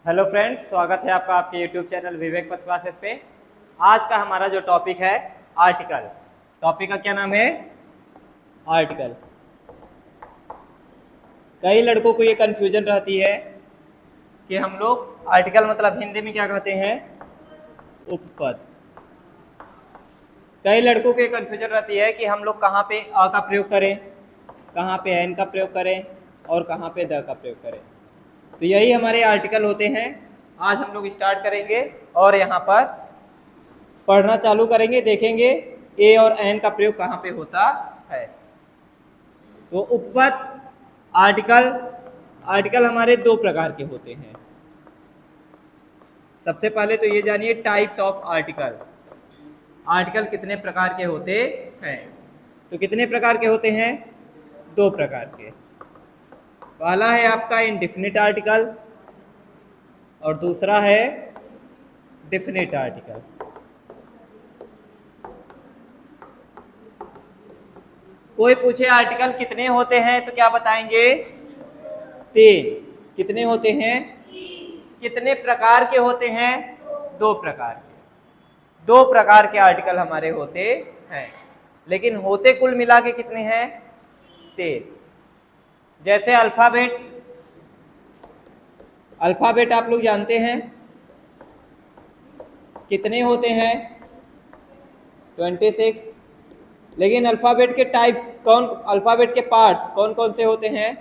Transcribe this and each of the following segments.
Hello friends, स्वागत है आपका आपके यूट्यूब चैनल विवेक पथ क्लासेस पे। आज का हमारा जो टॉपिक है आर्टिकल। टॉपिक का क्या नाम है? आर्टिकल। कई लड़कों को ये कन्फ्यूजन रहती है कि हम लोग आर्टिकल मतलब हिंदी में क्या कहते हैं? उपपद। कई लड़कों को ये कन्फ्यूजन रहती है कि हम लोग कहाँ पे अ का प्रयोग करें, कहाँ पे एन का प्रयोग करें और कहाँ पे द का प्रयोग करें। तो यही हमारे आर्टिकल होते हैं। आज हम लोग स्टार्ट करेंगे और यहाँ पर पढ़ना चालू करेंगे, देखेंगे ए और एन का प्रयोग कहाँ पे होता है। तो उपपद आर्टिकल हमारे दो प्रकार के होते हैं। सबसे पहले तो ये जानिए टाइप्स ऑफ आर्टिकल। आर्टिकल कितने प्रकार के होते हैं? तो कितने प्रकार के होते हैं? दो प्रकार के। पहला है आपका इंडेफिनिट आर्टिकल और दूसरा है डेफिनिट आर्टिकल। कोई पूछे आर्टिकल कितने होते हैं तो क्या बताएंगे? 3। कितने होते हैं? कितने प्रकार के होते हैं? 2 प्रकार के। 2 प्रकार के आर्टिकल हमारे होते हैं, लेकिन होते कुल मिला के कितने हैं? 3। जैसे अल्फाबेट आप लोग जानते हैं कितने होते हैं? 26। लेकिन अल्फाबेट के टाइप्स कौन, अल्फाबेट के पार्ट्स कौन कौन से होते हैं?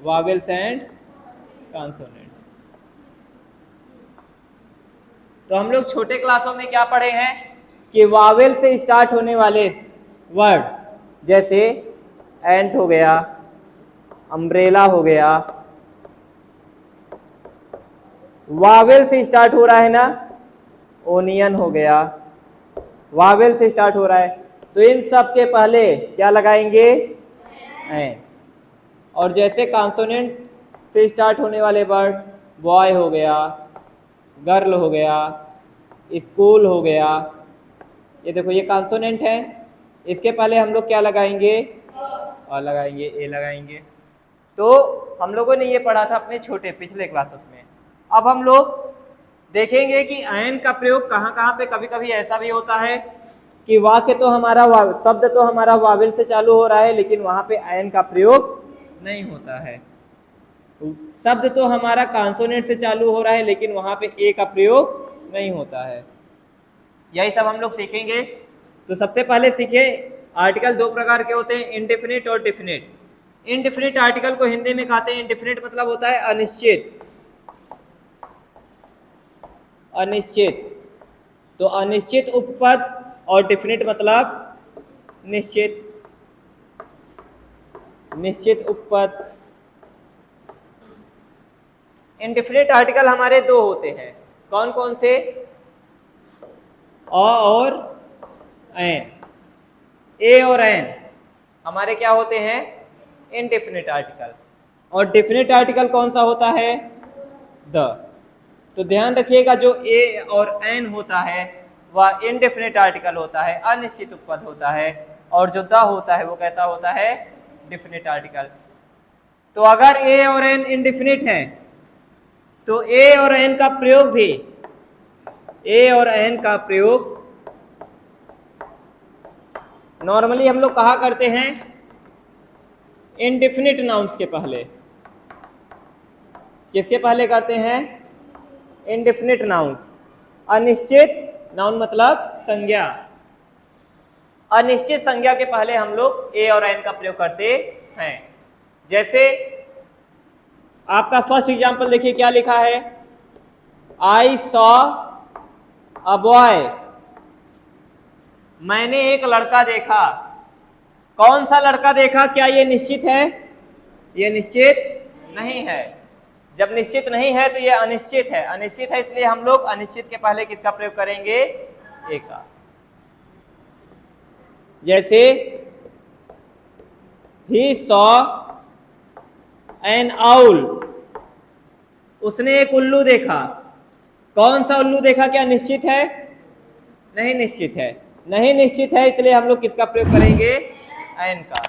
Vowels and consonant. तो हम लोग छोटे क्लासों में क्या पढ़े हैं कि वावेल से स्टार्ट होने वाले वर्ड जैसे एंट हो गया, अम्ब्रेला हो गया, वावेल से स्टार्ट हो रहा है ना। ओनियन हो गया, वावेल से स्टार्ट हो रहा है, तो इन सब के पहले क्या लगाएंगे? एन। और जैसे कॉन्सोनेंट से स्टार्ट होने वाले वर्ड बॉय हो गया, गर्ल हो गया, स्कूल हो गया, ये देखो ये कॉन्सोनेंट है, इसके पहले हम लोग क्या लगाएंगे? और लगाएंगे, ए लगाएंगे। तो हम लोगों ने ये पढ़ा था अपने छोटे पिछले क्लासेस में। अब हम लोग देखेंगे कि एन का प्रयोग कहाँ कहाँ पे। कभी कभी ऐसा भी होता है कि वाक्य तो हमारा शब्द तो हमारा वावेल से चालू हो रहा है, लेकिन वहां पे एन का प्रयोग नहीं होता है। शब्द तो हमारा कॉन्सोनेंट से चालू हो रहा है, लेकिन वहां पे ए का प्रयोग नहीं होता है। यही सब हम लोग सीखेंगे। तो सबसे पहले सीखे आर्टिकल 2 प्रकार के होते हैं, इंडेफिनिट और डेफिनिट। इंडेफिनिट आर्टिकल को हिंदी में कहते हैं, इंडेफिनिट मतलब होता है अनिश्चित। अनिश्चित, तो अनिश्चित उपपद, और डेफिनिट मतलब निश्चित, निश्चित उपपद। इंडेफिनिट आर्टिकल हमारे 2 होते हैं, कौन कौन से? और एन। ए और एन हमारे क्या होते हैं? Indefinite article. और डेफिनिट आर्टिकल कौन सा होता है? द। तो ध्यान रखिएगा, जो ए और एन होता है वह इंडेफिनिट आर्टिकल होता है, अनिश्चित उपपद होता है, और जो द होता है वो कैसा होता है? Definite article. तो अगर ए और एन इंडेफिनिट है तो ए और एन का प्रयोग भी, ए और एन का प्रयोग नॉर्मली हम लोग कहा करते हैं इंडेफिनिट नाउन्स के पहले। किसके पहले करते हैं? Indefinite nouns. अनिश्चित नाउन मतलब संज्ञा, अनिश्चित संज्ञा के पहले हम लोग ए और एन का प्रयोग करते हैं। जैसे आपका फर्स्ट एग्जांपल देखिए क्या लिखा है? I saw a boy. मैंने एक लड़का देखा। कौन सा लड़का देखा? क्या ये निश्चित है? ये निश्चित नहीं है। जब निश्चित नहीं है तो ये अनिश्चित है। अनिश्चित है इसलिए हम लोग अनिश्चित के पहले किसका प्रयोग करेंगे? ए का। जैसे ही सॉ एन आउल। उसने एक उल्लू देखा। कौन सा उल्लू देखा? क्या निश्चित है? नहीं निश्चित है। नहीं निश्चित है इसलिए हम लोग किसका प्रयोग करेंगे? एन का।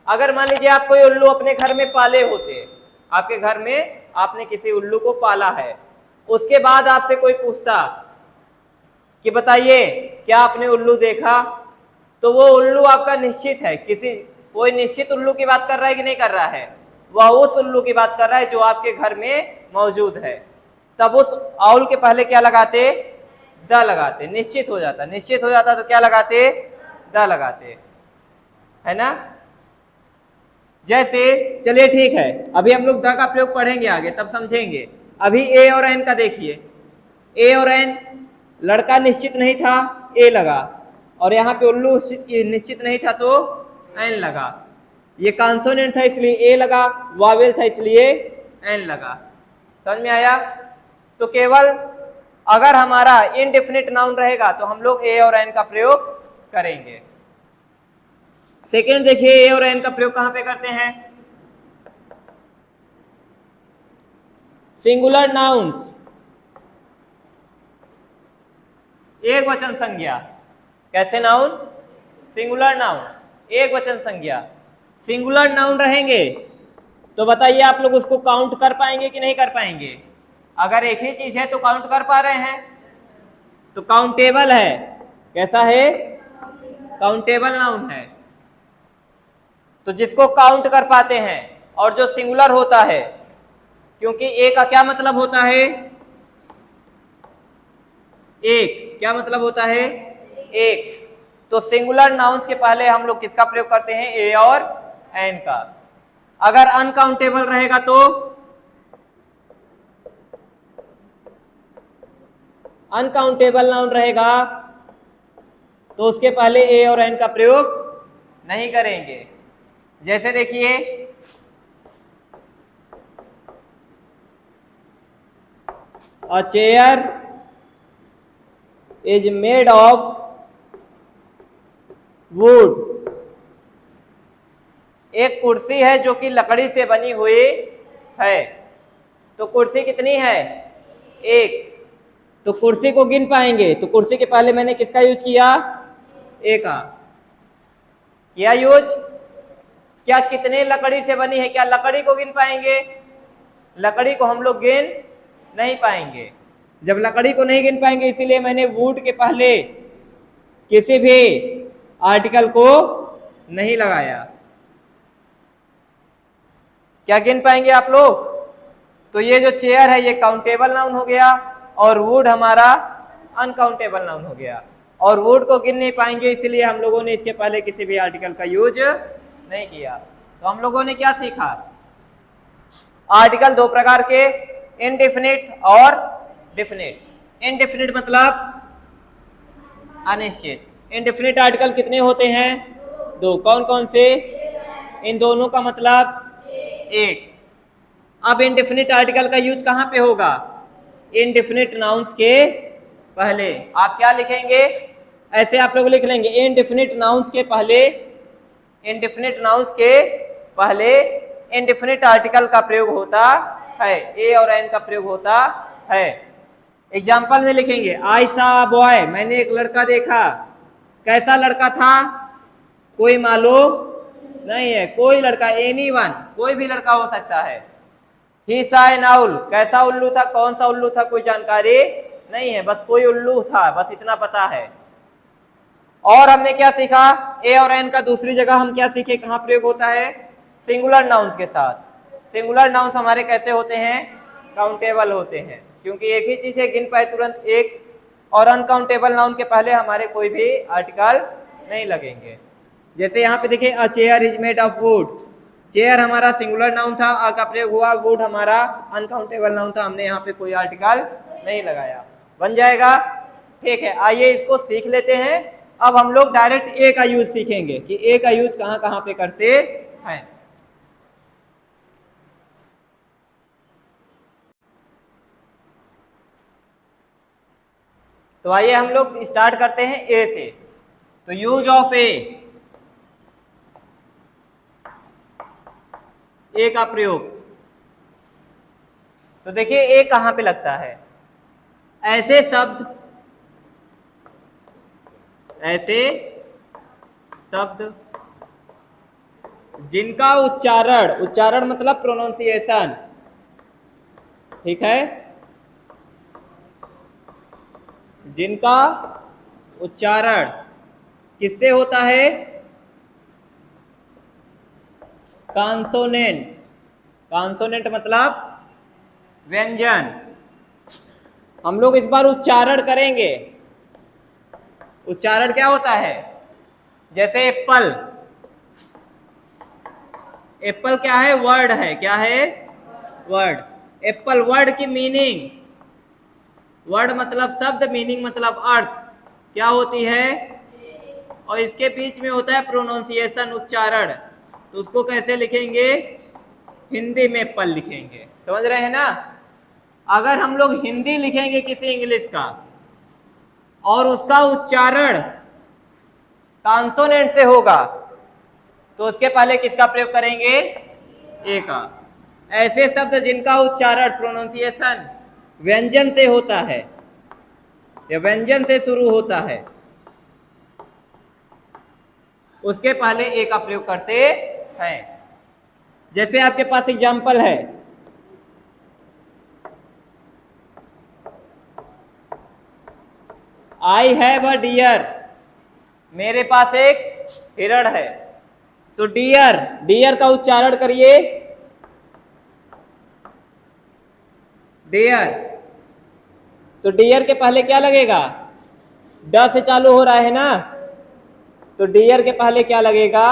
अगर मान लीजिए आप कोई उल्लू अपने घर में पाले होते, आपके घर में आपने किसी उल्लू को पाला है, उसके बाद आपसे कोई पूछता कि बताइए क्या आपने उल्लू देखा, तो वो उल्लू आपका निश्चित है, कोई निश्चित उल्लू की बात कर रहा है कि नहीं कर रहा है, वह उस उल्लू की बात कर रहा है जो आपके घर में मौजूद है। तब उस आउल के पहले क्या लगाते, द लगाते, निश्चित हो जाता, निश्चित हो जाता तो क्या लगाते, द लगाते, है ना। जैसे चलिए ठीक है, अभी हम लोग द का प्रयोग पढ़ेंगे आगे तब समझेंगे। अभी ए और एन का देखिए, ए और एन, लड़का निश्चित नहीं था ए लगा, और यहाँ पे उल्लू निश्चित नहीं था तो एन लगा। ये कॉन्सोनेंट था इसलिए ए लगा, वावेल था इसलिए एन लगा। समझ में आया। तो केवल अगर हमारा इनडेफिनिट नाउन रहेगा तो हम लोग ए और एन का प्रयोग करेंगे। सेकेंड देखिए, ए और एन का प्रयोग कहां पे करते हैं, सिंगुलर नाउन्स, एक वचन संज्ञा। कैसे नाउन, सिंगुलर नाउन, एक वचन संज्ञा। सिंगुलर नाउन रहेंगे तो बताइए आप लोग उसको काउंट कर पाएंगे कि नहीं कर पाएंगे। अगर एक ही चीज है तो काउंट कर पा रहे हैं, तो काउंटेबल है। कैसा है, काउंटेबल नाउन है। तो जिसको काउंट कर पाते हैं और जो सिंगुलर होता है, क्योंकि ए का क्या मतलब होता है, एक, क्या मतलब होता है, एक। तो सिंगुलर नाउन्स के पहले हम लोग किसका प्रयोग करते हैं, ए और एन का। अगर अनकाउंटेबल रहेगा तो अनकाउंटेबल नाउन रहेगा तो उसके पहले ए और एन का प्रयोग नहीं करेंगे। जैसे देखिए, a chair is made of wood, एक कुर्सी है जो कि लकड़ी से बनी हुई है। तो कुर्सी कितनी है, एक। तो कुर्सी को गिन पाएंगे, तो कुर्सी के पहले मैंने किसका यूज किया, ए का किया यूज। क्या कितने लकड़ी से बनी है, क्या लकड़ी को गिन पाएंगे, लकड़ी को हम लोग गिन नहीं पाएंगे। जब लकड़ी को नहीं गिन पाएंगे इसीलिए मैंने वुड के पहले किसी भी आर्टिकल को नहीं लगाया। क्या गिन पाएंगे आप लोग, तो ये जो चेयर है ये काउंटेबल नाउन हो गया और वुड हमारा अनकाउंटेबल नाउन हो गया। और वुड को गिन नहीं पाएंगे इसलिए हम लोगों ने इसके पहले किसी भी आर्टिकल का यूज नहीं किया। तो हम लोगों ने क्या सीखा, आर्टिकल दो प्रकार के, इनडेफिनिट और डेफिनिट। इनडेफिनिट मतलब अनिश्चित। इनडेफिनिट आर्टिकल कितने होते हैं, दो। कौन कौन से, इन दोनों का मतलब एक। अब इनडेफिनिट आर्टिकल का यूज कहां पे होगा, इनडेफिनिट नाउन्स के पहले। आप क्या लिखेंगे, ऐसे आप लोग लिख लेंगे, इनडेफिनिट नाउन्स के पहले, इनडेफिनिट नाउन्स के पहले इनडेफिनिट आर्टिकल का प्रयोग होता है, ए और एन का प्रयोग होता है। एग्जाम्पल में लिखेंगे, आई सा बॉय, मैंने एक लड़का देखा। कैसा लड़का था, कोई मालूम नहीं है, कोई लड़का, एनीवन, कोई भी लड़का हो सकता है। ही सा एन आउल, कैसा उल्लू था, कौन सा उल्लू था, कोई जानकारी नहीं है, बस कोई उल्लू था, बस इतना पता है। और हमने क्या सीखा, ए और एन का दूसरी जगह हम क्या सीखे, कहां प्रयोग होता है, सिंगुलर नाउन्स के साथ। सिंगुलर नाउन्स हमारे कैसे होते हैं, काउंटेबल होते हैं, क्योंकि एक ही चीज है, गिन पाए तुरंत एक। और अनकाउंटेबल नाउन के पहले हमारे कोई भी आर्टिकल नहीं लगेंगे। जैसे यहाँ पे देखिए, a chair is made of wood, chair हमारा सिंगुलर नाउन था, अ का प्रयोग हुआ, वुड हमारा अनकाउंटेबल नाउन था, हमने यहाँ पे कोई आर्टिकल नहीं लगाया, बन जाएगा। ठीक है, आइए इसको सीख लेते हैं। अब हम लोग डायरेक्ट ए का यूज सीखेंगे कि ए का यूज कहां कहां पे करते हैं। तो आइए हम लोग स्टार्ट करते हैं ए से। तो यूज ऑफ ए का प्रयोग, तो देखिए ए कहां पे लगता है, ऐसे शब्द, ऐसे शब्द जिनका उच्चारण, उच्चारण मतलब प्रोनाउंसिएशन, ठीक है, जिनका उच्चारण किससे होता है? कॉन्सोनेंट। कॉन्सोनेंट मतलब व्यंजन। हम लोग इस बार उच्चारण करेंगे। उच्चारण क्या होता है? जैसे एप्पल, एप्पल क्या है? वर्ड है। क्या है? वर्ड। एप्पल वर्ड की मीनिंग, वर्ड मतलब शब्द, मीनिंग मतलब अर्थ, क्या होती है? और इसके बीच में होता है प्रोनाउंसिएशन, उच्चारण। तो उसको कैसे लिखेंगे? हिंदी में एप्पल लिखेंगे। समझ रहे हैं ना? अगर हम लोग हिंदी लिखेंगे किसी इंग्लिश का और उसका उच्चारण कॉन्सोनेंट से होगा तो उसके पहले किसका प्रयोग करेंगे? ए का। ऐसे शब्द जिनका उच्चारण, प्रोनाउंसिएशन व्यंजन से होता है या व्यंजन से शुरू होता है, उसके पहले ए का प्रयोग करते हैं। जैसे आपके पास एग्जाम्पल है, आई हैव अ डियर, मेरे पास एक हिरण है। तो डियर, डियर का उच्चारण करिए, डियर। तो डियर के पहले क्या लगेगा? ड से चालू हो रहा है ना, तो डियर के पहले क्या लगेगा?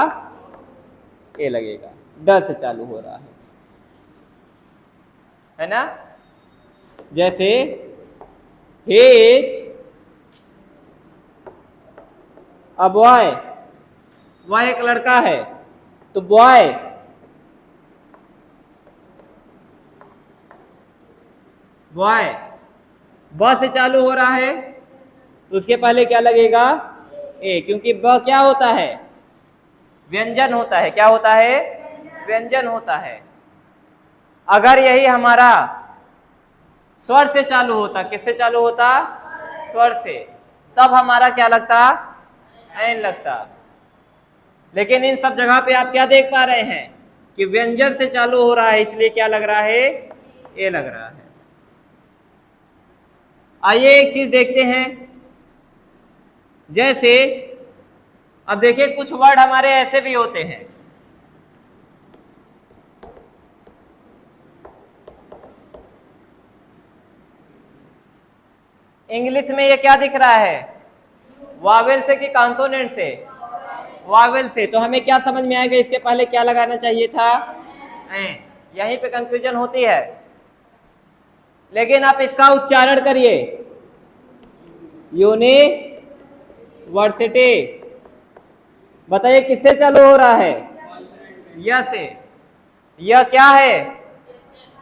ए लगेगा। ड से चालू हो रहा है ना? जैसे हिज अ बॉय, वह एक लड़का है, तो बॉय, बॉय ब से चालू हो रहा है तो उसके पहले क्या लगेगा? ए, क्योंकि ब क्या होता है? व्यंजन होता है। क्या होता है? व्यंजन होता है। अगर यही हमारा स्वर से चालू होता, किससे चालू होता? स्वर से, तब हमारा क्या लगता? एन लगता। लेकिन इन सब जगह पे आप क्या देख पा रहे हैं कि व्यंजन से चालू हो रहा है, इसलिए क्या लग रहा है? ए लग रहा है। आइए एक चीज देखते हैं, जैसे अब देखिए कुछ वर्ड हमारे ऐसे भी होते हैं, इंग्लिश में ये क्या दिख रहा है? वावेल से कि कॉन्सोनेंट से? वावेल से। तो हमें क्या समझ में आएगा? इसके पहले क्या लगाना चाहिए था? एन। यहीं पे कंफ्यूजन होती है। लेकिन आप इसका उच्चारण करिए, यूनिवर्सिटी। बताइए किससे चालू हो रहा है? य से। यह क्या है?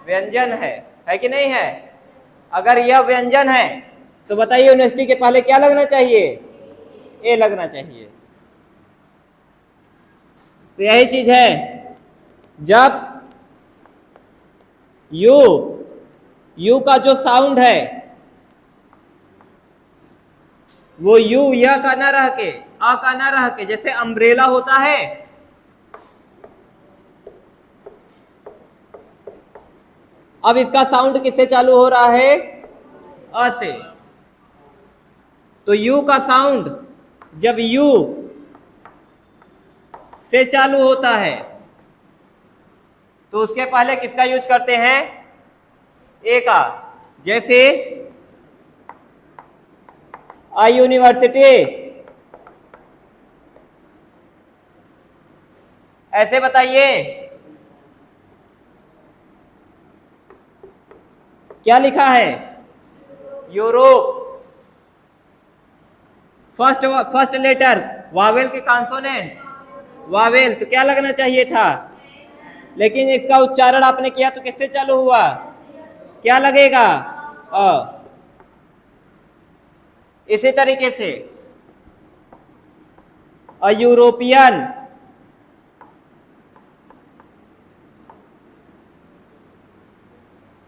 व्यंजन है कि नहीं है? अगर यह व्यंजन है तो बताइए यूनिवर्सिटी के पहले क्या लगना चाहिए? ए लगना चाहिए। तो यही चीज है, जब यू का जो साउंड है वो यू य का ना रह के, अ का ना रह के, जैसे अम्ब्रेला होता है, अब इसका साउंड किससे चालू हो रहा है? अ से। तो यू का साउंड जब यू से चालू होता है तो उसके पहले किसका यूज करते हैं? ए का। जैसे अ यूनिवर्सिटी, ऐसे बताइए क्या लिखा है? यूरोप। फर्स्ट लेटर वावेल के कॉन्सोनेंट, वावेल, तो क्या लगना चाहिए था? लेकिन इसका उच्चारण आपने किया तो किससे चालू हुआ? क्या लगेगा? अ। इसी तरीके से अ यूरोपियन,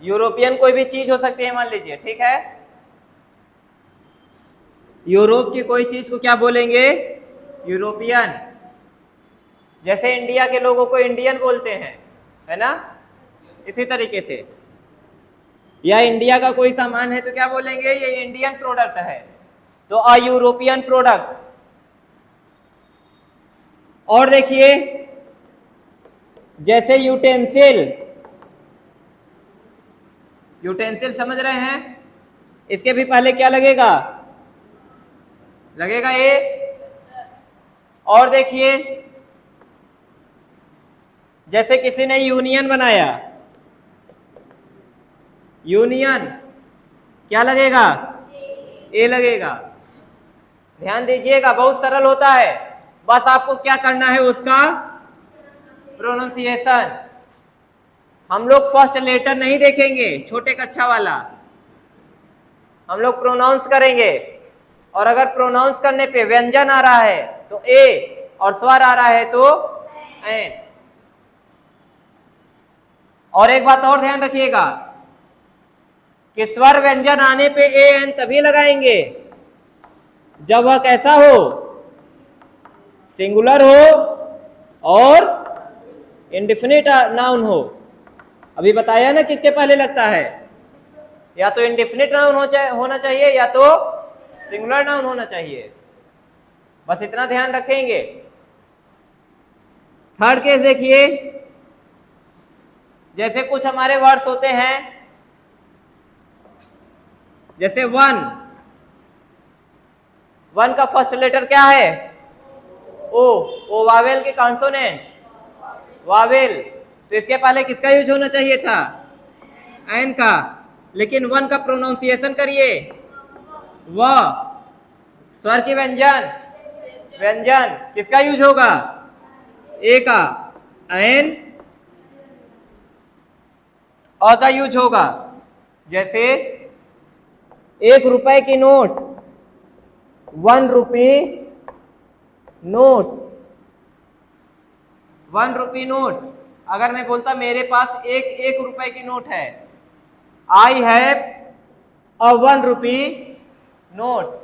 यूरोपियन कोई भी चीज हो सकती है, मान लीजिए, ठीक है? यूरोप की कोई चीज को क्या बोलेंगे? यूरोपियन। जैसे इंडिया के लोगों को इंडियन बोलते हैं, है ना? इसी तरीके से या इंडिया का कोई सामान है तो क्या बोलेंगे, ये इंडियन प्रोडक्ट है, तो अ यूरोपियन प्रोडक्ट। और देखिए जैसे यूटेंसिल, यूटेंसिल समझ रहे हैं, इसके भी पहले क्या लगेगा, लगेगा ए। और देखिए जैसे किसी ने यूनियन बनाया, यूनियन क्या लगेगा, ए लगेगा। ध्यान दीजिएगा बहुत सरल होता है, बस आपको क्या करना है उसका प्रोनाउंसिएशन। हम लोग फर्स्ट लेटर नहीं देखेंगे छोटे कक्षा वाला, हम लोग प्रोनाउंस करेंगे, और अगर प्रोनाउंस करने पे व्यंजन आ रहा है तो ए और स्वर आ रहा है तो एन। और एक बात और ध्यान रखिएगा कि स्वर व्यंजन आने पे ए एन तभी लगाएंगे जब वह कैसा हो, सिंगुलर हो और इंडेफिनिट नाउन हो। अभी बताया ना किसके पहले लगता है, या तो इंडेफिनिट नाउन होना चाहिए या तो सिंगुलर नाउन होना चाहिए, बस इतना ध्यान रखेंगे। थर्ड केस देखिए, जैसे कुछ हमारे वर्ड्स होते हैं, जैसे वन, वन का फर्स्ट लेटर क्या है, ओ, ओ वावेल के कॉन्सोनेंट, वावेल, तो इसके पहले किसका यूज होना चाहिए था, एन का, लेकिन वन का प्रोनाउंसिएशन करिए, व, स्वर की व्यंजन, व्यंजन किसका यूज होगा, ए का, एन अ का यूज होगा। जैसे 1 रुपए की note, 1 rupee note, 1 rupee note, अगर मैं बोलता मेरे पास एक रुपए की नोट है, आई हैव अ 1 रुपी नोट,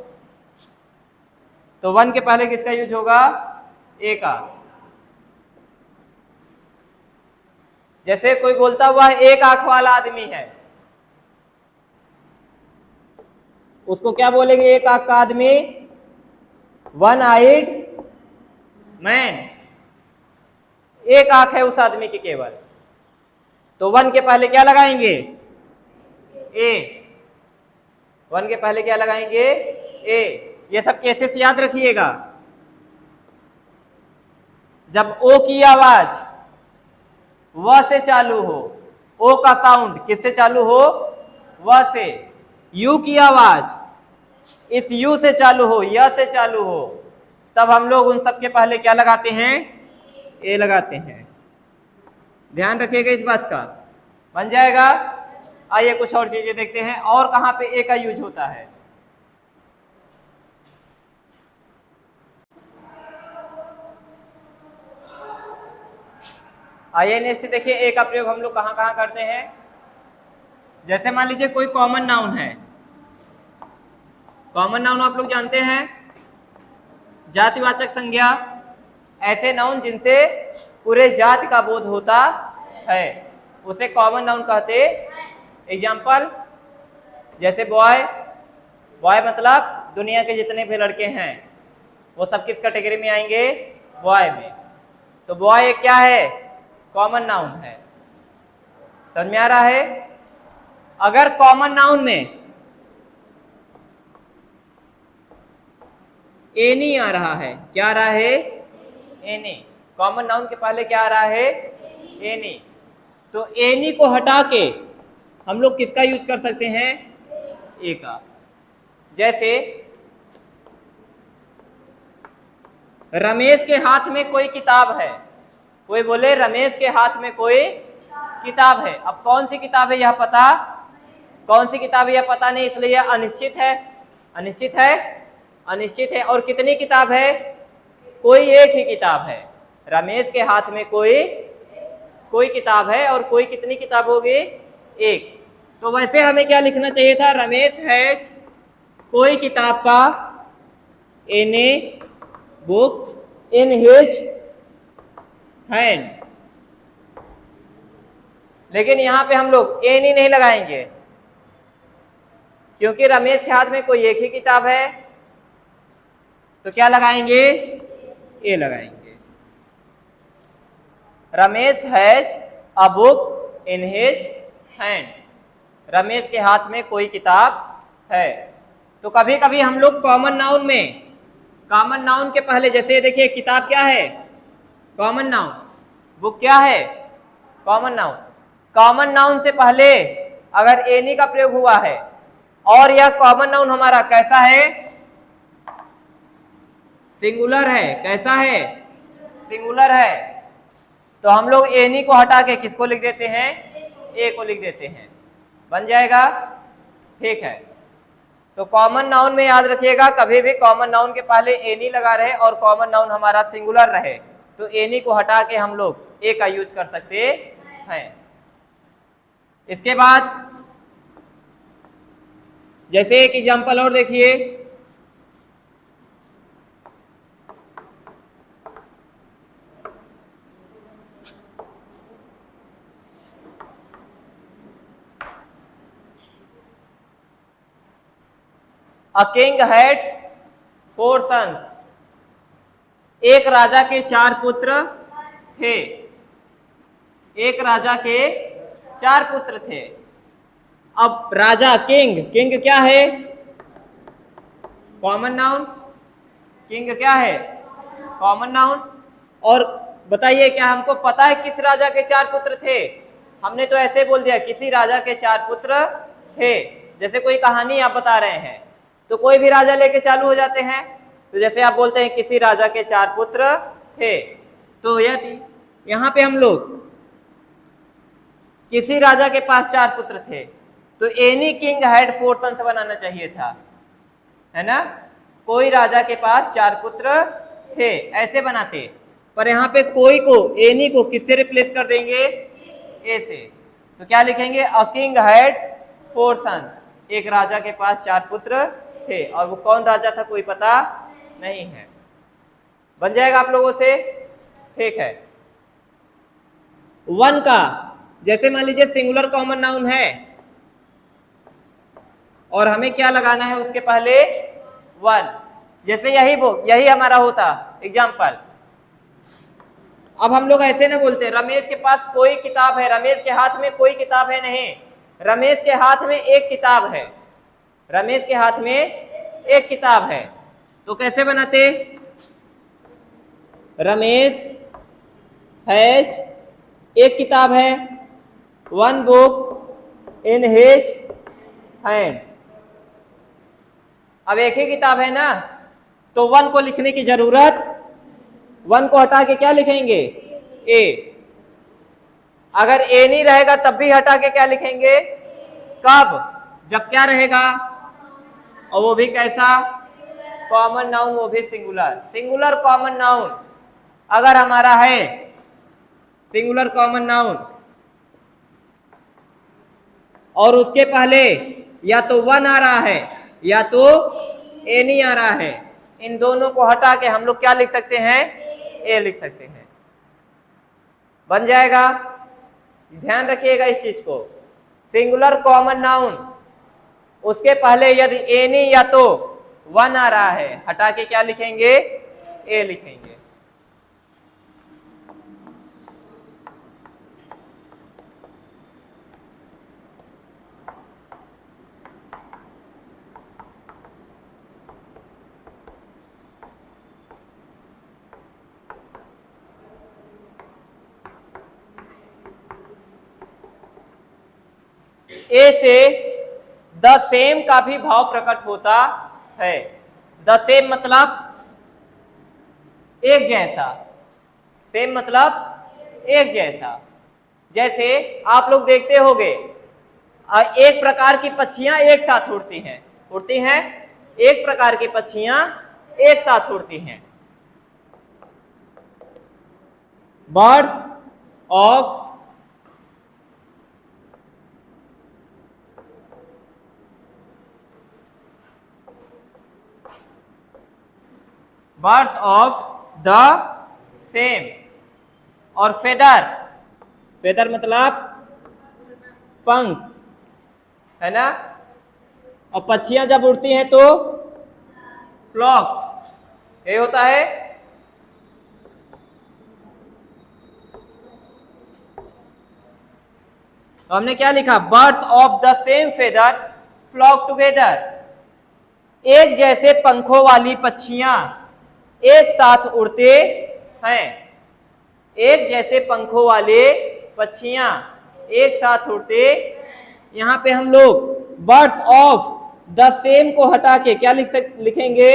तो 1 के पहले किसका यूज होगा, ए का। जैसे कोई बोलता हुआ एक आंख वाला आदमी है, उसको क्या बोलेंगे, एक आंख का आदमी, वन आइड मैन, एक आंख है उस आदमी की केवल, तो वन के पहले क्या लगाएंगे, ए, वन के पहले क्या लगाएंगे, ए। ये सब केसेस याद रखिएगा। जब ओ की आवाज व से चालू हो, ओ का साउंड किससे चालू हो, व से, यू की आवाज इस यू से चालू हो, य से चालू हो, तब हम लोग उन सब के पहले क्या लगाते हैं, ए लगाते हैं। ध्यान रखिएगा इस बात का, बन जाएगा। आइए कुछ और चीजें देखते हैं, और कहां पे ए का यूज होता है। आइए नेक्स्ट देखिए, ए का प्रयोग हम लोग कहां कहां करते हैं। जैसे मान लीजिए कोई कॉमन नाउन है, कॉमन नाउन आप लोग जानते हैं, जातिवाचक संज्ञा, ऐसे नाउन जिनसे पूरे जाति का बोध होता है उसे कॉमन नाउन कहते। एग्जाम्पल जैसे बॉय, बॉय मतलब दुनिया के जितने भी लड़के हैं वो सब किस कैटेगरी में आएंगे, बॉय में। तो बॉय एक क्या है, कॉमन नाउन है। समझ में आ रहा है। अगर कॉमन नाउन में एनी आ रहा है, क्या आ रहा है, एनी, कॉमन नाउन के पहले क्या आ रहा है, एनी, तो एनी को हटा के हम लोग किसका यूज कर सकते हैं, ए का। जैसे रमेश के हाथ में कोई किताब है, कोई बोले रमेश के हाथ में कोई किताब है, अब कौन सी किताब है यह पता, कौन सी किताब है यह पता नहीं, इसलिए यह अनिश्चित है, अनिश्चित है, अनिश्चित है। और कितनी किताब है, कोई एक ही किताब है, रमेश के हाथ में कोई किताब है, और कोई कितनी किताब होगी, एक। तो वैसे हमें क्या लिखना चाहिए था, रमेश हैज कोई किताब का, in a book in his hand. लेकिन यहां पे हम लोग एन ही नहीं लगाएंगे, क्योंकि रमेश के हाथ में कोई एक ही किताब है, तो क्या लगाएंगे? ए लगाएंगे। Ramesh has a book in his hand. Ramesh के हाथ में कोई किताब है। तो कभी कभी हम लोग कॉमन नाउन में, कॉमन नाउन के पहले, जैसे देखिए किताब क्या है? Common noun. बुक क्या है? Common noun. कॉमन नाउन से पहले अगर एनी का प्रयोग हुआ है और यह कॉमन नाउन हमारा कैसा है? सिंगुलर है। कैसा है? सिंगुलर है। तो हम लोग एनी को हटा के किसको लिख देते हैं? ए को लिख देते हैं। बन जाएगा? ठीक है। तो कॉमन नाउन में याद रखिएगा, कभी भी कॉमन नाउन के पहले एनी लगा रहे और कॉमन नाउन हमारा सिंगुलर रहे तो एनी को हटा के हम लोग ए का यूज कर सकते हैं। इसके बाद जैसे एक एग्जांपल और देखिए, अ किंग हैड 4 सन्स। एक राजा के 4 पुत्र थे। एक राजा के 4 पुत्र थे। अब राजा, किंग, किंग क्या है? Common noun. किंग क्या है? Common noun. और बताइए, क्या हमको पता है किस राजा के 4 पुत्र थे? हमने तो ऐसे बोल दिया किसी राजा के 4 पुत्र थे। जैसे कोई कहानी आप बता रहे हैं तो कोई भी राजा लेके चालू हो जाते हैं। तो जैसे आप बोलते हैं किसी राजा के 4 पुत्र थे, तो यहाँ पे हम लोग किसी राजा के पास 4 पुत्र थे, तो एनी किंग हैड 4 सन्स बनाना चाहिए था, है ना? कोई राजा के पास 4 पुत्र थे, ऐसे बनाते। पर यहाँ पे कोई को, एनी को किससे रिप्लेस कर देंगे? ए से। तो क्या लिखेंगे? A king had 4 sons. एक राजा के पास 4 पुत्र थे, और वो कौन राजा था कोई पता नहीं है। बन जाएगा आप लोगों से? ठीक है। वन का, जैसे मान लीजिए सिंगुलर कॉमन नाउन है और हमें क्या लगाना है उसके पहले? वन। जैसे यही बुक, यही हमारा होता एग्जाम्पल। अब हम लोग ऐसे ना बोलते रमेश के पास कोई किताब है, रमेश के हाथ में कोई किताब है, नहीं। रमेश के हाथ में एक किताब है। रमेश के हाथ में एक किताब है। तो कैसे बनाते? रमेश हैज एक किताब है, one book in his hand. अब एक ही किताब है ना, तो वन को लिखने की जरूरत, वन को हटा के क्या लिखेंगे? ए। अगर ए नहीं रहेगा तब भी हटा के क्या लिखेंगे? कब? जब क्या रहेगा? और वो भी कैसा? कॉमन नाउन, वो भी सिंगुलर। सिंगुलर कॉमन नाउन अगर हमारा है, सिंगुलर कॉमन नाउन, और उसके पहले या तो वन आ रहा है या तो ए नहीं आ रहा है, इन दोनों को हटा के हम लोग क्या लिख सकते हैं? ए लिख सकते हैं। बन जाएगा? ध्यान रखिएगा इस चीज को। सिंगुलर कॉमन नाउन, उसके पहले यदि ए नहीं या तो वन आ रहा है, हटा के क्या लिखेंगे? ए लिखेंगे। ए से द सेम का भी भाव प्रकट होता है। द सेम मतलब एक जैसा। सेम मतलब एक जैसा। जैसे आप लोग देखते होंगे एक प्रकार की पक्षियां एक साथ उड़ती हैं। उड़ती हैं? एक प्रकार की पक्षियां एक साथ उड़ती हैं। Birds of birds of the same. और फेदर, फेदर मतलब पंख, है ना? और पक्षियां जब उड़ती हैं तो फ्लॉक, ये होता है। तो हमने क्या लिखा, birds of the same feather flock together. एक जैसे पंखों वाली पक्षियां एक साथ उड़ते हैं। एक जैसे पंखों वाले पक्षियां एक साथ उड़ते। यहां पे हम लोग बर्ड्स ऑफ द सेम को हटा के क्या लिखेंगे,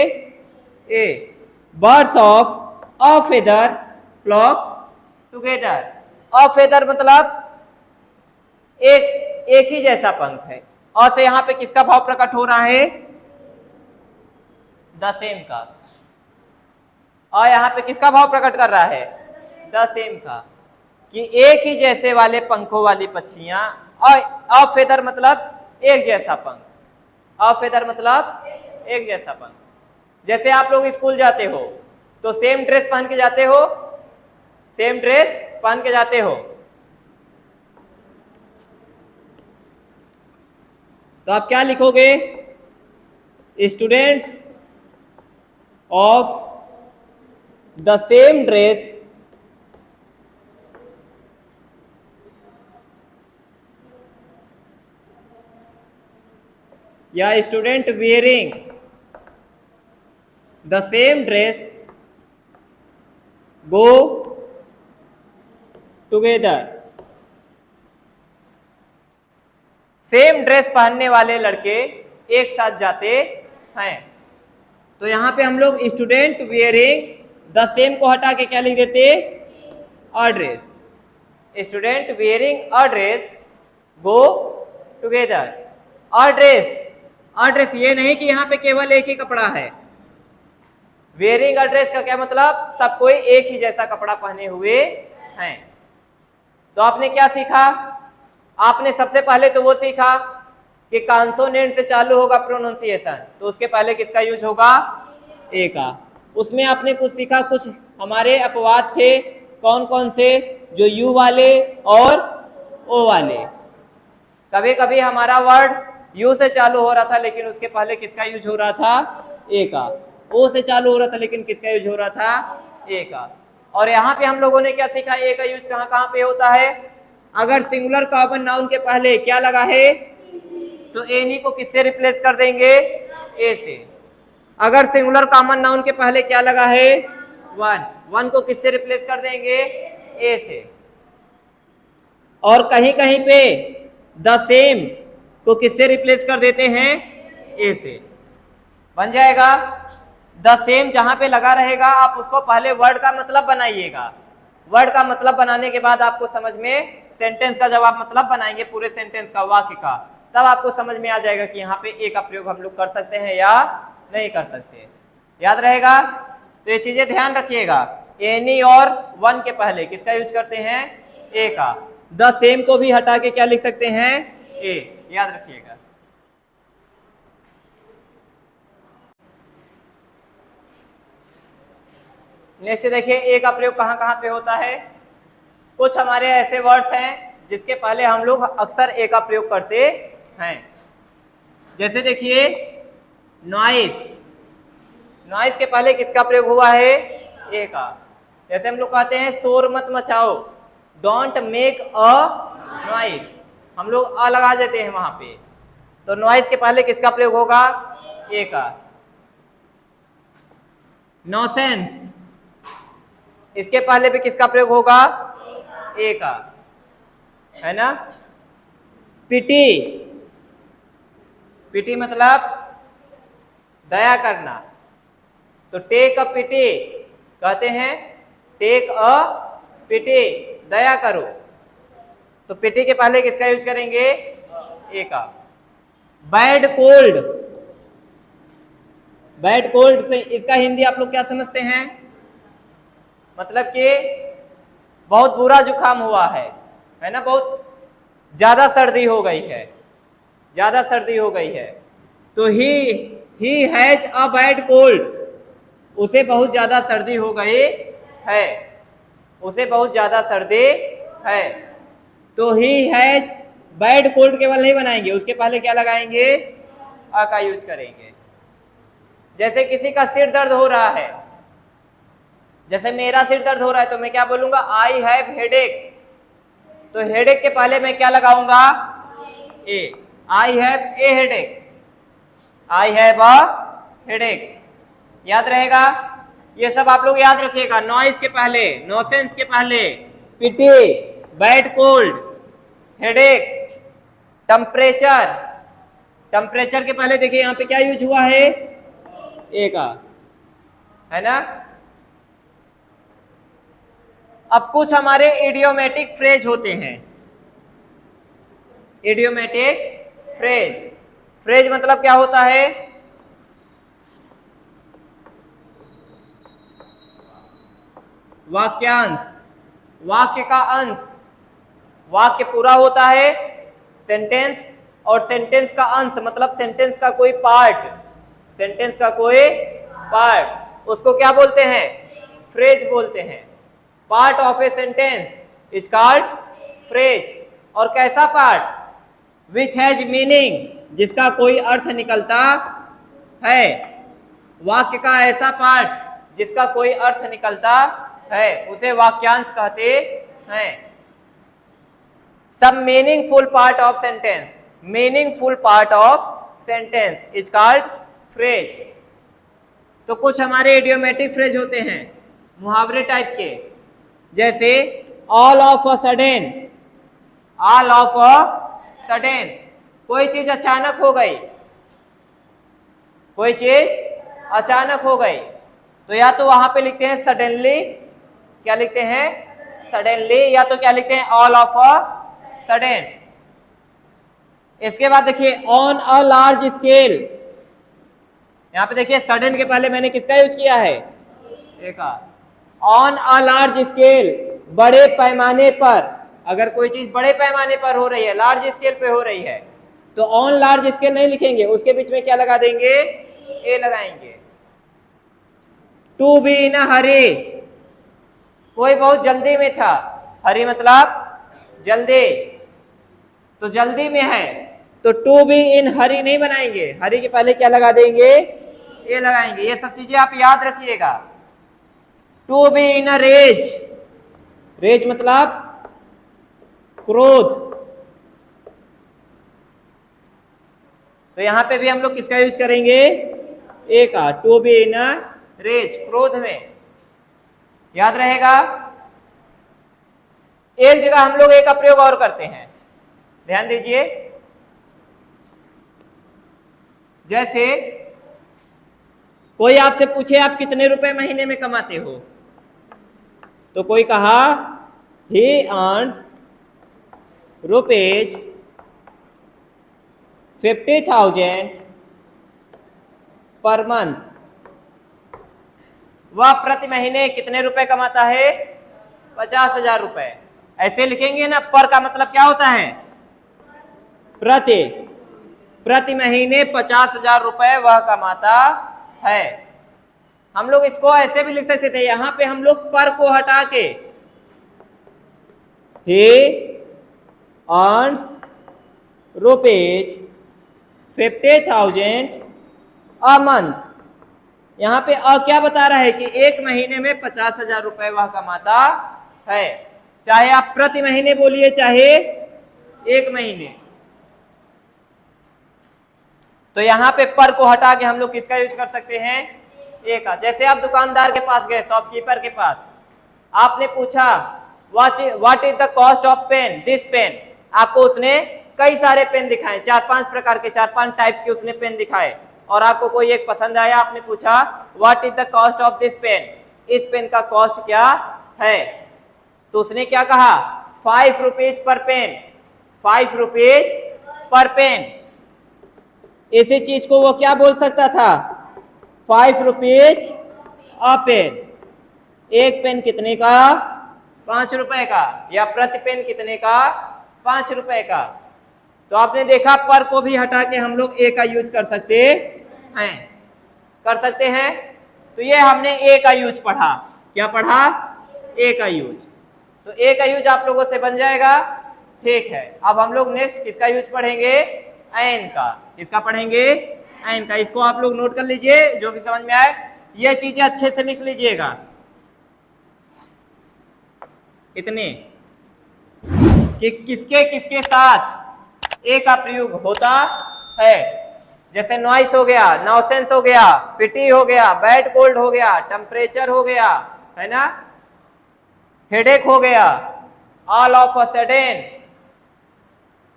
a birds of a feather flock together. A feather मतलब एक ही जैसा पंख है। और से यहां पे किसका भाव प्रकट हो रहा है, द सेम का। और यहां पे किसका भाव प्रकट कर रहा है, द सेम का, कि एक ही जैसे वाले पंखों वाली पक्षियां। और अ फेदर मतलब एक जैसा पंख, अ फेदर मतलब एक जैसा पंख। जैसे आप लोग स्कूल जाते हो तो सेम ड्रेस पहन के जाते हो, सेम ड्रेस पहन के जाते हो। तो आप क्या लिखोगे, students of the same dress या student wearing the same dress go together. Same dress पहनने वाले लड़के एक साथ जाते हैं। तो यहां पे हम लोग स्टूडेंट वेयरिंग द सेम को हटा के क्या लिख देते, a dress. Student wearing a dress go together. A dress ये नहीं कि यहां पे केवल एक ही कपड़ा है। वेयरिंग अ ड्रेस का क्या मतलब, सब कोई एक ही जैसा कपड़ा पहने हुए हैं। तो आपने क्या सीखा, आपने सबसे पहले तो वो सीखा कि कॉन्सोनेंट से चालू होगा प्रोनाउंसिएशन, तो उसके पहले किसका यूज होगा, ए का। उसमें आपने कुछ सीखा, कुछ हमारे अपवाद थे, कौन कौन से, जो यू वाले और ओ वाले। कभी कभी हमारा वर्ड यू से चालू हो रहा था लेकिन उसके पहले किसका यूज हो रहा था, ए का। ओ से चालू हो रहा था लेकिन किसका यूज हो रहा था, ए का। और यहाँ पे हम लोगों ने क्या सीखा, ए का यूज कहाँ कहाँ पे होता है। अगर सिंगुलर कॉमन नाउन के पहले क्या लगा है, तो एनी को किससे रिप्लेस कर देंगे, ए से। अगर सिंगुलर कॉमन नाउन के पहले क्या लगा है, वन को किससे रिप्लेस कर देंगे, ए से। और कहीं कहीं पे द सेम को किससे रिप्लेस कर देते हैं, ए से। बन जाएगा द सेम, जहां पे लगा रहेगा आप उसको पहले वर्ड का मतलब बनाइएगा। वर्ड का मतलब बनाने के बाद आपको समझ में, सेंटेंस का जब आप मतलब बनाएंगे पूरे सेंटेंस का, वाक्य का, तब आपको समझ में आ जाएगा कि यहाँ पे ए का प्रयोग हम लोग कर सकते हैं या नहीं कर सकते। याद रहेगा, तो ये चीजें ध्यान रखिएगा। एनी और वन के पहले किसका यूज करते हैं, ए का। द सेम को भी हटा के क्या लिख सकते हैं, ए। याद रखिएगा। नेक्स्ट देखिए, ए का प्रयोग कहां कहां पे होता है। कुछ हमारे ऐसे वर्ड्स हैं जिसके पहले हम लोग अक्सर ए का प्रयोग करते हैं। जैसे देखिए नॉइज, नॉइज के पहले किसका प्रयोग हुआ है, ए का। जैसे हम लोग कहते हैं शोर मत मचाओ, डोंट मेक अ नॉइज, हम लोग अ लगा देते हैं वहां पे, तो नॉइज के पहले किसका प्रयोग होगा, ए का। नॉसेंस, इसके पहले भी किसका प्रयोग होगा, ए का, है ना। पिटी, पिटी मतलब दया करना, तो टेक अ पिटी कहते हैं, टेक अ पिटी, दया करो, तो पिटी के पहले किसका यूज करेंगे, ए का। बैड कोल्ड, बैड कोल्ड से इसका हिंदी आप लोग क्या समझते हैं, मतलब कि बहुत बुरा जुकाम हुआ है ना, बहुत ज्यादा सर्दी हो गई है, ज्यादा सर्दी हो गई है, तो he has a bad cold, उसे बहुत ज्यादा सर्दी हो गई है, उसे बहुत ज्यादा सर्दी है। तो ही हैज बैड कोल्ड केवल नहीं बनाएंगे, उसके पहले क्या लगाएंगे, अ का यूज करेंगे। जैसे किसी का सिर दर्द हो रहा है, जैसे मेरा सिर दर्द हो रहा है तो मैं क्या बोलूंगा, आई हैव हेडेक। तो हेडेक के पहले मैं क्या लगाऊंगा, a. I have a headache, I have a headache. याद रहेगा, ये सब आप लोग याद रखिएगा। नॉइस के पहले, नोसेंस के पहले, pity, bad cold, headache, temperature. Temperature के पहले देखिए यहां पे क्या यूज हुआ है, ए का, है ना। अब कुछ हमारे इडियोमेटिक फ्रेज होते हैं। इडियोमेटिक फ्रेज, फ्रेज मतलब क्या होता है, वाक्यांश, वाक्य का अंश। वाक्य पूरा होता है सेंटेंस, और सेंटेंस का अंश मतलब सेंटेंस का कोई पार्ट, सेंटेंस का कोई पार्ट, उसको क्या बोलते हैं, फ्रेज बोलते हैं। Part of a sentence is called phrase. और कैसा पार्ट, विच हैज मीनिंग, जिसका कोई अर्थ निकलता है। वाक्य का ऐसा पार्ट जिसका कोई अर्थ निकलता है उसे वाक्यांश कहते हैं। some meaningful part of sentence, meaningful part of sentence is called phrase। तो कुछ हमारे इडियोमेटिक फ्रेज होते हैं मुहावरे टाइप के, जैसे all of a sudden, all of a sudden, कोई चीज अचानक हो गई, कोई चीज अचानक हो गई, तो या तो वहां पे लिखते हैं सडनली, क्या लिखते हैं, सडनली, या तो क्या लिखते हैं, ऑल ऑफ अ सडन। इसके बाद देखिए ऑन अ लार्ज स्केल, यहां पे देखिए सडन के पहले मैंने किसका यूज किया है, ए का। ऑन अ लार्ज स्केल, बड़े पैमाने पर, अगर कोई चीज बड़े पैमाने पर हो रही है, लार्ज स्केल पे हो रही है, तो ऑन लार्ज स्केल नहीं लिखेंगे, उसके बीच में क्या लगा देंगे, ए लगाएंगे। टू बी इन अ हरी, कोई बहुत जल्दी में था, हरी मतलब जल्दी, तो जल्दी में है, तो टू बी इन हरी नहीं बनाएंगे, हरी के पहले क्या लगा देंगे, ए लगाएंगे। ये सब चीजें आप याद रखिएगा। To be in a rage, rage मतलब क्रोध, तो यहां पे भी हम लोग किसका यूज करेंगे, ए का। To be in a rage, क्रोध में, याद रहेगा। एक जगह हम लोग ए का प्रयोग और करते हैं, ध्यान दीजिए। जैसे कोई आपसे पूछे आप कितने रुपए महीने में कमाते हो, तो कोई कहा he earns rupees 50,000 per month, वह प्रति महीने कितने रुपए कमाता है, 50,000 रुपए। ऐसे लिखेंगे ना, पर का मतलब क्या होता है, प्रति, प्रति महीने 50,000 रुपए वह कमाता है। हम लोग इसको ऐसे भी लिख सकते थे, यहां पे हम लोग पर को हटा के he earns rupees 50,000 a month, यहां पे अ क्या बता रहा है कि एक महीने में 50,000 रुपए वह कमाता है। चाहे आप प्रति महीने बोलिए चाहे एक महीने, तो यहां पे पर को हटा के हम लोग किसका यूज कर सकते हैं, ए का। जैसे आप दुकानदार के पास गए, शॉपकीपर के पास, आपने पूछा what is the cost of pen, this pen, आपको उसने कई सारे पेन दिखाए, 4-5 प्रकार के, 4-5 टाइप्स के उसने पेन दिखाए, और आपको कोई एक पसंद आया, आपने पूछा what is the cost of this pen, इस पेन का कॉस्ट क्या है, तो उसने क्या कहा, 5 rupees per pen, 5 rupees per pen. इसी चीज को वो क्या बोल सकता था, 5 रुपीज अ पेन, एक पेन कितने का, 5 रुपए का, या प्रति पेन कितने का, 5 रुपए का। तो आपने देखा पर को भी हटा के हम लोग ए का यूज कर सकते हैं, कर सकते हैं। तो ये हमने ए का यूज पढ़ा, क्या पढ़ा, ए का यूज। तो ए का यूज आप लोगों से बन जाएगा, ठीक है। अब हम लोग नेक्स्ट किसका यूज पढ़ेंगे, एन का। किसका पढ़ेंगे, एन का। इसको आप लोग नोट कर लीजिए, जो भी समझ में आए ये चीजें अच्छे से लिख लीजिएगा। इतने कि किसके किसके साथ ए का प्रयोग होता है। जैसे नॉइस हो गया, नॉसेंस हो गया, पिटी हो गया, बैड कोल्ड हो गया, टेम्परेचर हो गया, है ना, हेडेक हो गया, all of a sudden,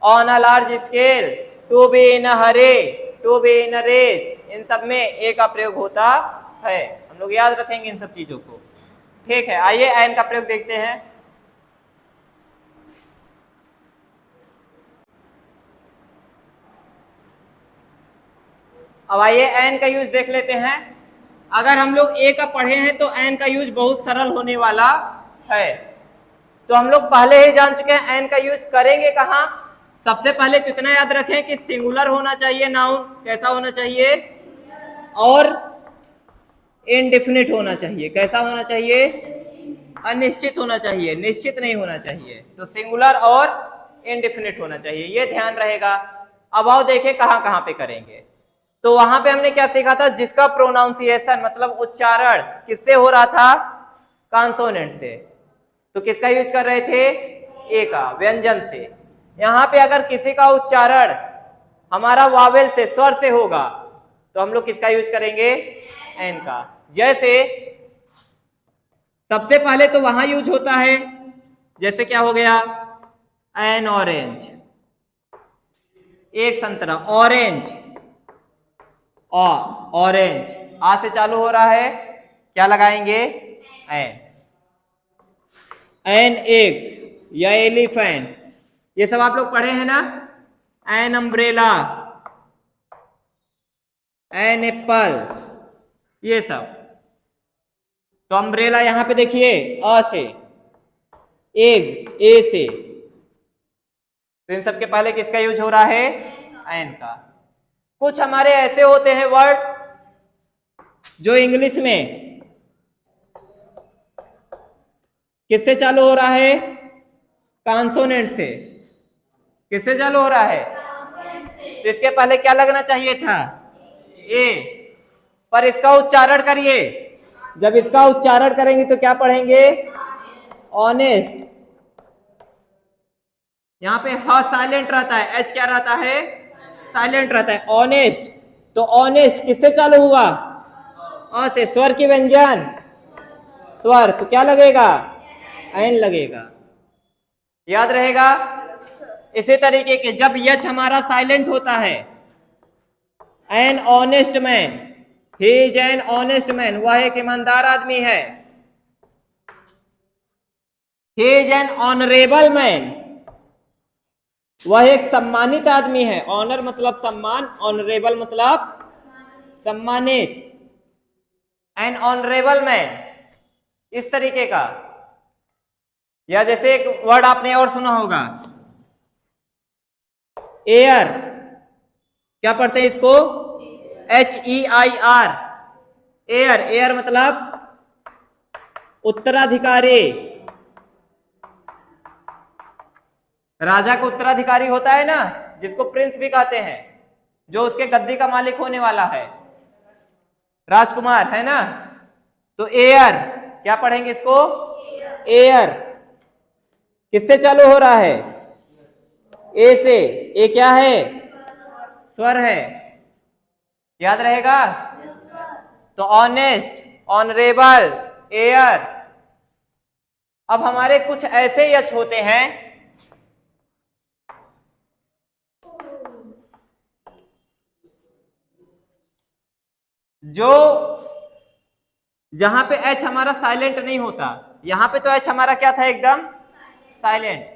on a large scale, to be in a hurry, to be in a rage, in सब में ए का प्रयोग होता है। हम लोग याद रखेंगे इन सब चीजों को। ठीक है, आइए एन का प्रयोग देखते हैं। अब आइए एन का यूज देख लेते हैं। अगर हम लोग ए का पढ़े हैं तो एन का यूज बहुत सरल होने वाला है। तो हम लोग पहले ही जान चुके हैं एन का यूज करेंगे कहां। सबसे पहले कितना याद रखें कि सिंगुलर होना चाहिए नाउन, कैसा होना चाहिए, और इनडेफिनिट होना चाहिए। कैसा होना चाहिए, अनिश्चित होना चाहिए, निश्चित नहीं होना चाहिए। तो सिंगुलर और इनडेफिनिट होना चाहिए, ये ध्यान रहेगा। अब आओ देखें कहां कहां पे करेंगे। तो वहां पे हमने क्या सीखा था, जिसका प्रोनाउंसिएशन मतलब उच्चारण किससे हो रहा था, कॉन्सोनेंट से। तो किसका यूज कर रहे थे, ए का, व्यंजन से। यहां पे अगर किसी का उच्चारण हमारा वावेल से, स्वर से होगा तो हम लोग किसका यूज करेंगे, एन का। जैसे सबसे पहले तो वहां यूज होता है, जैसे क्या हो गया, एन ऑरेंज, एक संतरा, ऑरेंज, ऑरेंज, आ से चालू हो रहा है, क्या लगाएंगे, एन। एन एग या एलिफेंट, ये सब आप लोग पढ़े हैं ना। एन अम्ब्रेला, एन एप्पल, ये सब। तो अम्ब्रेला यहां पे देखिए अ से, एग ए से, तो इन सब के पहले किसका यूज हो रहा है, एन का। कुछ हमारे ऐसे होते हैं वर्ड जो इंग्लिश में किससे चालू हो रहा है, कॉन्सोनेंट से। किससे चालू हो रहा है, तो इसके पहले क्या लगना चाहिए था, ए। पर इसका उच्चारण करिए, जब इसका उच्चारण करेंगे तो क्या पढ़ेंगे, ऑनेस्ट। यहां पे ह साइलेंट रहता है, एच क्या रहता है, साइलेंट रहता है, ऑनेस्ट। तो ऑनेस्ट किससे चालू हुआ, अ से, स्वर की व्यंजन, स्वर, तो क्या लगेगा, एन लगेगा। याद रहेगा। इसी तरीके के जब यच हमारा साइलेंट होता है, an honest man, he is an honest man, वह एक ईमानदार आदमी है। He is an honourable man, वह एक सम्मानित आदमी है। ऑनर मतलब सम्मान, ऑनरेबल मतलब सम्मानित, एन ऑनरेबल मैन, इस तरीके का। या जैसे एक वर्ड आपने और सुना होगा, एयर, क्या पढ़ते हैं इसको, HEIR, एयर। एयर मतलब उत्तराधिकारी, राजा का उत्तराधिकारी होता है ना, जिसको प्रिंस भी कहते हैं, जो उसके गद्दी का मालिक होने वाला है, राजकुमार, है ना। तो एयर, क्या पढ़ेंगे इसको, एयर। किससे चालू हो रहा है, ए से। ए क्या है, स्वर है, याद रहेगा। तो ऑनेस्ट, ऑनरेबल, एयर। अब हमारे कुछ ऐसे यच होते हैं जो जहां पे एच हमारा साइलेंट नहीं होता। यहां पे तो एच हमारा क्या था, एकदम साइलेंट।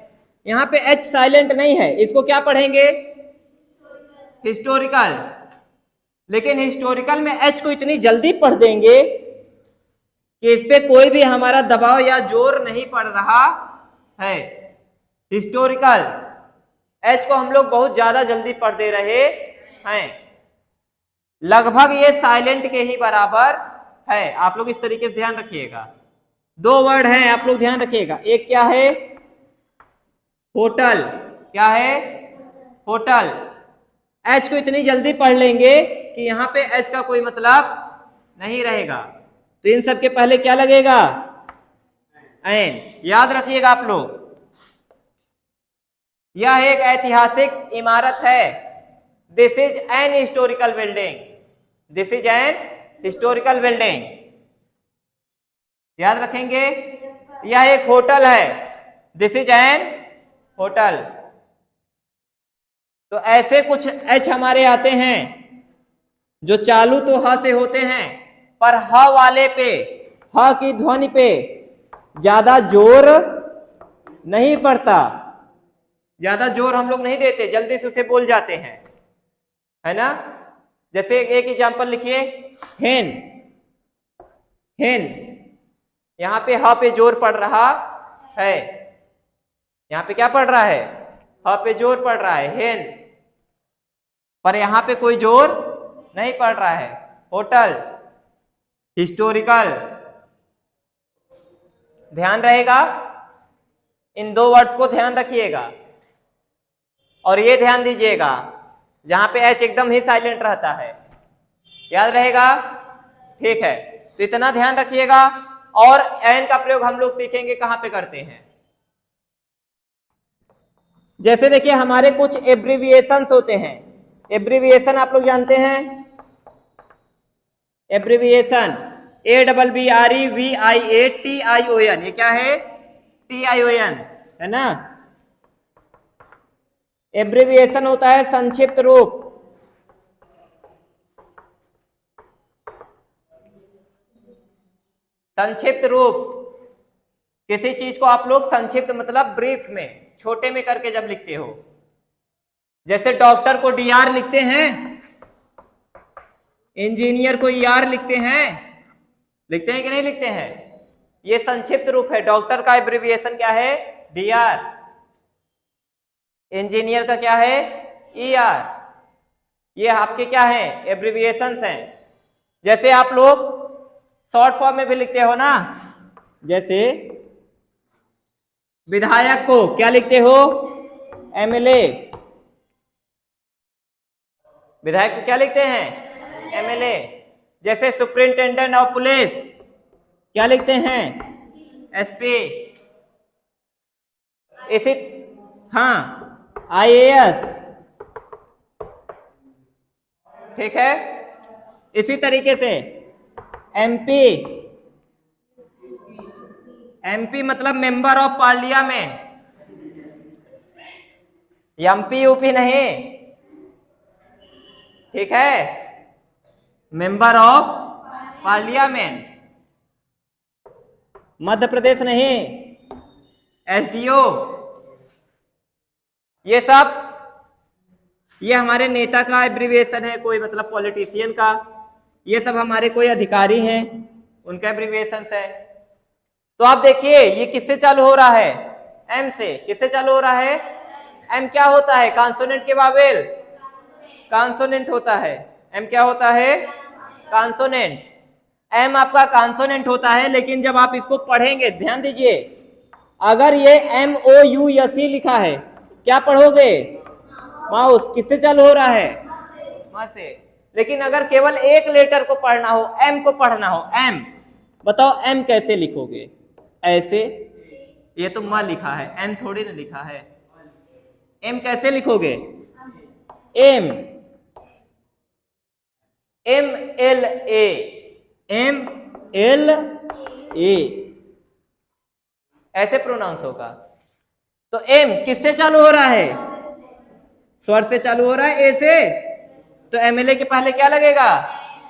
यहां पे एच साइलेंट नहीं है, इसको क्या पढ़ेंगे, हिस्टोरिकल। लेकिन हिस्टोरिकल में एच को इतनी जल्दी पढ़ देंगे कि इस पे कोई भी हमारा दबाव या जोर नहीं पड़ रहा है। हिस्टोरिकल एच को हम लोग बहुत ज्यादा जल्दी पढ़ दे रहे हैं, लगभग ये साइलेंट के ही बराबर है। आप लोग इस तरीके से ध्यान रखिएगा। दो वर्ड हैं, आप लोग ध्यान रखिएगा। एक क्या है, होटल, क्या है, होटल। एच को इतनी जल्दी पढ़ लेंगे कि यहाँ पे H का कोई मतलब नहीं रहेगा, तो इन सब के पहले क्या लगेगा? एन। याद रखिएगा आप लोग, यह एक ऐतिहासिक इमारत है। This is an historical building, this is an historical building. याद रखेंगे, यह एक होटल है, दिस इज एन होटल। तो ऐसे कुछ एच हमारे आते हैं जो चालू तो ह से होते हैं, पर ह वाले पे, ह की ध्वनि पे ज्यादा जोर नहीं पड़ता, ज्यादा जोर हम लोग नहीं देते, जल्दी से उसे बोल जाते हैं, है ना। जैसे एक एग्जांपल लिखिए, हेन। हेन, यहां पे ह पे जोर पड़ रहा है, यहां पे क्या पड़ रहा है? ह पे जोर पड़ रहा है, हेन। पर यहां पे कोई जोर नहीं पड़ रहा है। होटल, हिस्टोरिकल, ध्यान रहेगा, इन दो वर्ड्स को ध्यान रखिएगा। और ये ध्यान दीजिएगा, जहां पे एच एकदम ही साइलेंट रहता है, याद रहेगा, ठीक है। तो इतना ध्यान रखिएगा। और एन का प्रयोग हम लोग सीखेंगे कहां पे करते हैं। जैसे देखिए, हमारे कुछ एब्रिविएशंस होते हैं। एब्रिविएशन आप लोग जानते हैं, एब्रिविएशन ABBREVIATION, ये क्या है? TION, है ना। एब्रिविएशन होता है संक्षिप्त रूप। संक्षिप्त रूप, किसी चीज को आप लोग संक्षिप्त मतलब ब्रीफ में, छोटे में करके जब लिखते हो, जैसे डॉक्टर को DR लिखते हैं, इंजीनियर को ER लिखते हैं, लिखते हैं कि नहीं लिखते हैं? ये संक्षिप्त रूप है। डॉक्टर का एब्रिविएशन क्या है? DR। इंजीनियर का क्या है? ER। ये आपके क्या है? एब्रिविएशंस हैं। जैसे आप लोग शॉर्ट फॉर्म में भी लिखते हो ना, जैसे विधायक को क्या लिखते हो? MLA। विधायक को क्या लिखते हैं? MLA। जैसे सुपरिंटेंडेंट ऑफ पुलिस क्या लिखते हैं? SP। इसी, हाँ, IAS, ठीक है। इसी तरीके से MP। MP मतलब member of parliament, MP UP नहीं, ठीक है, member of parliament. Madhya Pradesh नहीं, SDO। ये सब, ये हमारे नेता का एब्रिविएशन है, कोई मतलब पॉलिटिशियन का। ये सब हमारे कोई अधिकारी हैं, उनका एब्रिविएशन है। तो आप देखिए, ये किससे चालू हो रहा है? M से। किससे चालू हो रहा है? M क्या होता है? कॉन्सोनेंट के वावेल, कॉन्सोनेंट होता है। M क्या होता है? कॉन्सोनेंट। M आपका कॉन्सोनेंट होता है, लेकिन जब आप इसको पढ़ेंगे, ध्यान दीजिए, अगर ये MOUSE लिखा है, क्या पढ़ोगे? माउस। किससे चालू हो रहा है? म से। लेकिन अगर केवल एक लेटर को पढ़ना हो, M को पढ़ना हो, M, बताओ M कैसे लिखोगे? ऐसे, ये तो म लिखा है, M थोड़ी ना लिखा है। M कैसे लिखोगे? M, MLA, MLA, ऐसे प्रोनाउंस होगा। तो M किससे चालू हो रहा है? स्वर से चालू हो रहा है, A से। तो MLA के पहले क्या लगेगा?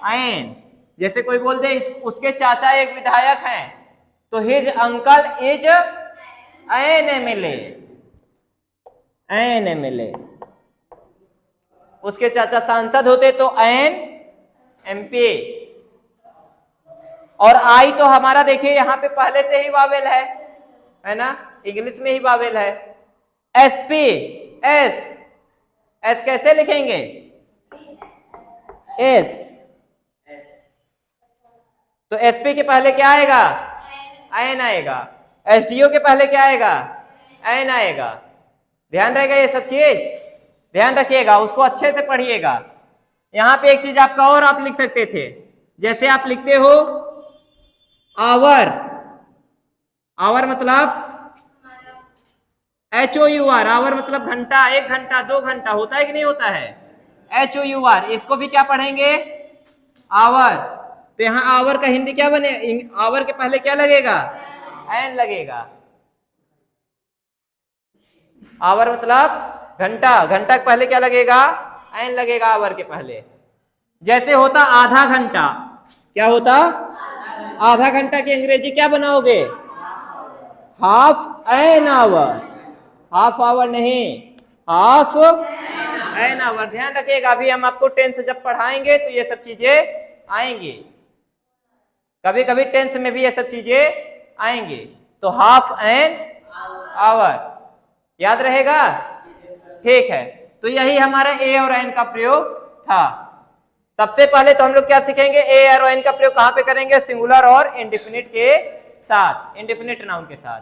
आयन। जैसे कोई बोल दे उसके चाचा एक विधायक हैं, तो his uncle is an MLA, an MLA। उसके चाचा सांसद होते तो एन MP। और आई तो हमारा देखिए यहां पे पहले से ही वावेल है ना, इंग्लिश में ही वावेल है। SP, S कैसे लिखेंगे? S। तो SP के पहले क्या आएगा? आयन आएगा। SDO के पहले क्या आएगा? आयन आएगा। ध्यान रहेगा ये सब चीज, ध्यान रखिएगा, उसको अच्छे से पढ़िएगा। यहां पे एक चीज आपका और आप लिख सकते थे, जैसे आप लिखते हो आवर, आवर मतलब HOUR, आवर मतलब घंटा, 1 घंटा 2 घंटा, होता है कि नहीं होता है, HOUR, इसको भी क्या पढ़ेंगे आवर। तो यहां आवर का हिंदी क्या बने, आवर के पहले क्या लगेगा, एन लगेगा। आवर मतलब घंटा, घंटा के पहले क्या लगेगा, एन लगेगा आवर के पहले। जैसे होता आधा घंटा, क्या होता, आधा घंटा की अंग्रेजी क्या बनाओगे, half an hour, half hour नहीं, हाफ एन आवर। ध्यान रखिएगा, अभी हम आपको टेंस जब पढ़ाएंगे तो ये सब चीजें आएंगी, कभी कभी टेंस में भी ये सब चीजें आएंगी। तो हाफ एन आवर याद रहेगा, ठीक है। तो यही हमारा ए और एन का प्रयोग था। सबसे पहले तो हम लोग क्या सीखेंगे, ए और एन का प्रयोग कहां पे करेंगे, सिंगुलर और इंडेफिनिट के साथ, इंडेफिनिट नाउन के साथ।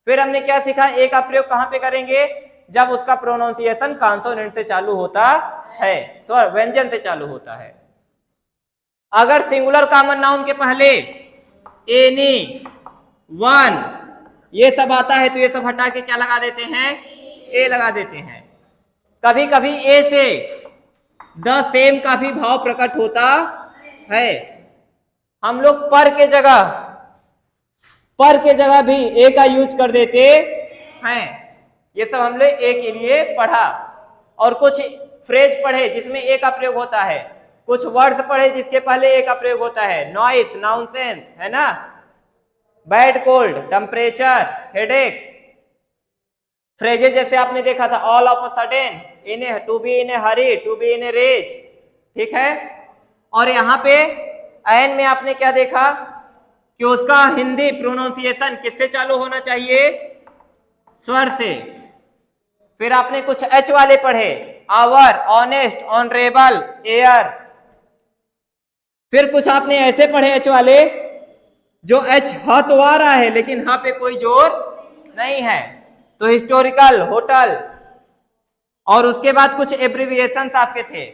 फिर हमने क्या सीखा, ए का प्रयोग कहां पे करेंगे, जब उसका प्रोनाउंसिएशन कॉन्सोनेंट से चालू होता है, स्वर व्यंजन से चालू होता है। अगर सिंगुलर कॉमन नाउन के पहले एनी, वन, ये सब आता है तो ये सब हटा के क्या लगा देते हैं, ए लगा देते हैं। कभी कभी ए से द सेम का भी भाव प्रकट होता है। हम लोग पर के जगह भी ए का यूज कर देते हैं। ये सब हम लोग ए के लिए पढ़ा, और कुछ फ्रेज पढ़े जिसमें ए का प्रयोग होता है, कुछ वर्ड्स पढ़े जिसके पहले ए का प्रयोग होता है, नॉइस, नॉनसेंस, है ना, bad cold, temperature, headache. Phrases जैसे आपने देखा था, all of a sudden, in a, to be in a hurry, to be in a rage, ठीक है। और यहाँ पे एन में आपने क्या देखा कि उसका हिंदी प्रोनाउंसिएशन किससे चालू होना चाहिए, स्वर से। फिर आपने कुछ एच वाले पढ़े, आवर, ऑनेस्ट, ऑनरेबल, एयर। फिर कुछ आपने ऐसे पढ़े एच वाले जो एच ह तो आ रहा है लेकिन हा पे कोई जोर नहीं है, तो हिस्टोरिकल, होटल। और उसके बाद कुछ एब्रिविएशंस आपके थे,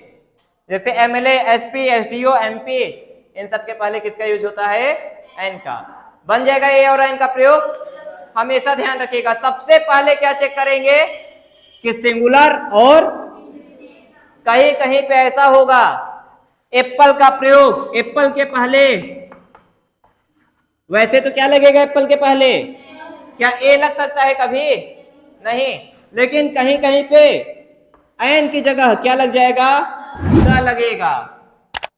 जैसे एमएलए, एसपी, एसडीओ, एमपी, इन सब के पहले किसका यूज होता है, एन का। बन जाएगा ए और एन का प्रयोग। हमेशा ध्यान रखिएगा, सबसे पहले क्या चेक करेंगे कि सिंगुलर, और कहीं कहीं पे ऐसा होगा एप्पल का प्रयोग, एप्पल के पहले, वैसे तो क्या लगेगा एप्पल के पहले, क्या ए लग सकता है कभी, नहीं, लेकिन कहीं कहीं पे एन की जगह क्या लग जाएगा, द लगेगा।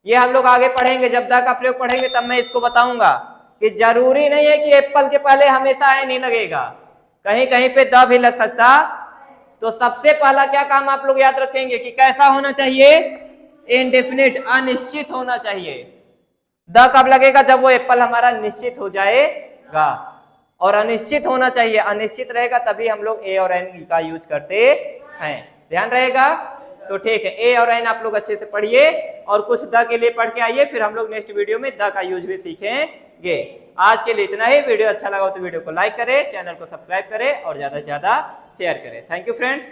ये हम लोग आगे पढ़ेंगे, जब द का प्रयोग पढ़ेंगे तब मैं इसको बताऊंगा कि जरूरी नहीं है कि एप्पल के पहले हमेशा एन ही लगेगा, कहीं कहीं पे द भी लग सकता। तो सबसे पहला क्या काम आप लोग याद रखेंगे कि कैसा होना चाहिए, इंडेफिनिट, अनिश्चित होना चाहिए। द कब लगेगा, जब वो एप्पल हमारा निश्चित हो जाएगा, और अनिश्चित होना चाहिए, अनिश्चित रहेगा तभी हम लोग ए और एन का यूज करते हैं, ध्यान रहेगा। तो ठीक है, ए और एन आप लोग अच्छे से पढ़िए, और कुछ द के लिए पढ़ के आइए, फिर हम लोग नेक्स्ट वीडियो में द का यूज भी सीखेंगे। आज के लिए इतना ही। वीडियो अच्छा लगा हो तो वीडियो को लाइक करें, चैनल को सब्सक्राइब करें और ज्यादा से ज्यादा शेयर करें। Thank you friends.